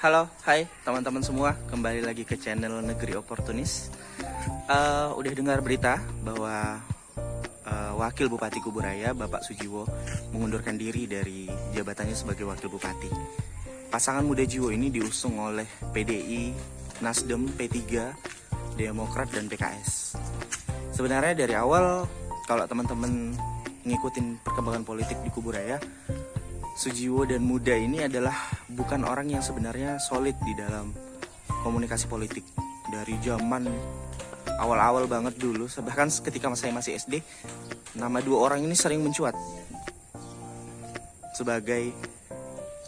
Halo, hai teman-teman semua, kembali lagi ke channel Negeri Oportunis. Udah dengar berita bahwa Wakil Bupati Kuburaya, Bapak Sujiwo, mengundurkan diri dari jabatannya sebagai Wakil Bupati. Pasangan muda Jiwo ini diusung oleh PDI, Nasdem, P3, Demokrat, dan PKS. Sebenarnya dari awal, kalau teman-teman ngikutin perkembangan politik di Kuburaya, Sujiwo dan Muda ini adalah bukan orang yang sebenarnya solid di dalam komunikasi politik. Dari zaman awal-awal banget dulu, bahkan ketika saya masih SD, nama dua orang ini sering mencuat sebagai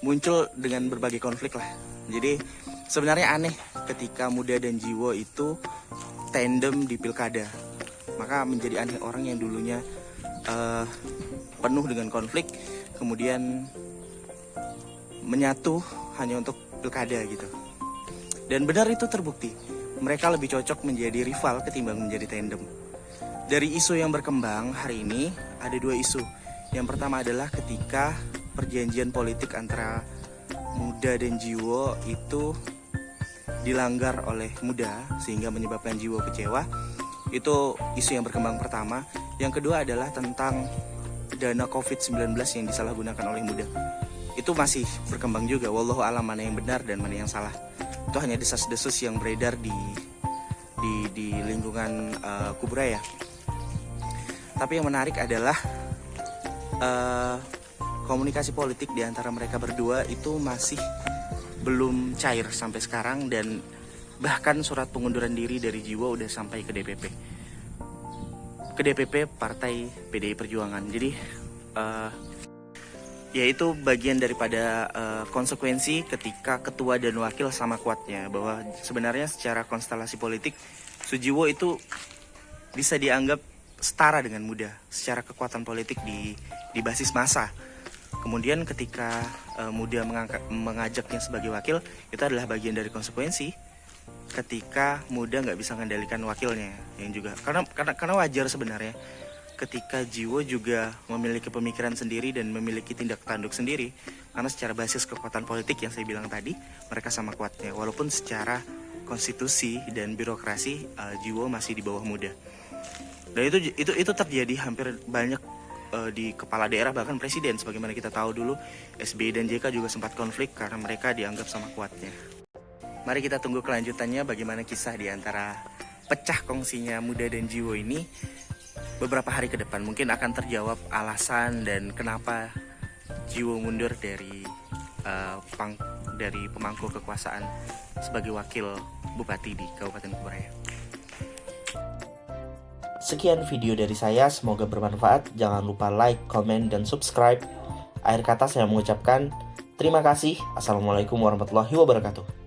muncul dengan berbagai konflik lah. Jadi sebenarnya aneh ketika Muda dan Jiwo itu tandem di pilkada. Maka menjadi aneh orang yang dulunya penuh dengan konflik kemudian menyatu hanya untuk pilkada gitu. Dan benar itu terbukti. Mereka lebih cocok menjadi rival ketimbang menjadi tandem. Dari isu yang berkembang hari ini ada dua isu. Yang pertama adalah ketika perjanjian politik antara Muda dan Jiwo itu dilanggar oleh Muda sehingga menyebabkan Jiwo kecewa. Itu isu yang berkembang pertama. Yang kedua adalah tentang dana COVID-19 yang disalahgunakan oleh Muda. Itu masih berkembang juga. Wallahu alam mana yang benar dan mana yang salah. Itu hanya desas-desus yang beredar di lingkungan Kuburaya. Tapi yang menarik adalah komunikasi politik di antara mereka berdua itu masih belum cair sampai sekarang, dan bahkan surat pengunduran diri dari Jiwo udah sampai ke DPP Partai PDI Perjuangan. Jadi ya itu bagian daripada konsekuensi ketika ketua dan wakil sama kuatnya, bahwa sebenarnya secara konstelasi politik Sujiwo itu bisa dianggap setara dengan Muda secara kekuatan politik di basis massa. Kemudian ketika Muda mengajaknya sebagai wakil, itu adalah bagian dari konsekuensi ketika Muda nggak bisa mengendalikan wakilnya, yang juga karena wajar sebenarnya ketika Jiwo juga memiliki pemikiran sendiri dan memiliki tindak tanduk sendiri, karena secara basis kekuatan politik yang saya bilang tadi mereka sama kuatnya, walaupun secara konstitusi dan birokrasi Jiwo masih di bawah Muda. Dan itu terjadi hampir banyak di kepala daerah, bahkan presiden, sebagaimana kita tahu dulu SBY dan JK juga sempat konflik karena mereka dianggap sama kuatnya. Mari kita tunggu kelanjutannya, bagaimana kisah di antara pecah kongsinya Muda dan Jiwo ini beberapa hari ke depan. Mungkin akan terjawab alasan dan kenapa Jiwo mundur dari pemangku kekuasaan sebagai wakil bupati di Kabupaten Kuburaya. Sekian video dari saya, semoga bermanfaat. Jangan lupa like, comment, dan subscribe. Akhir kata saya mengucapkan terima kasih. Assalamualaikum warahmatullahi wabarakatuh.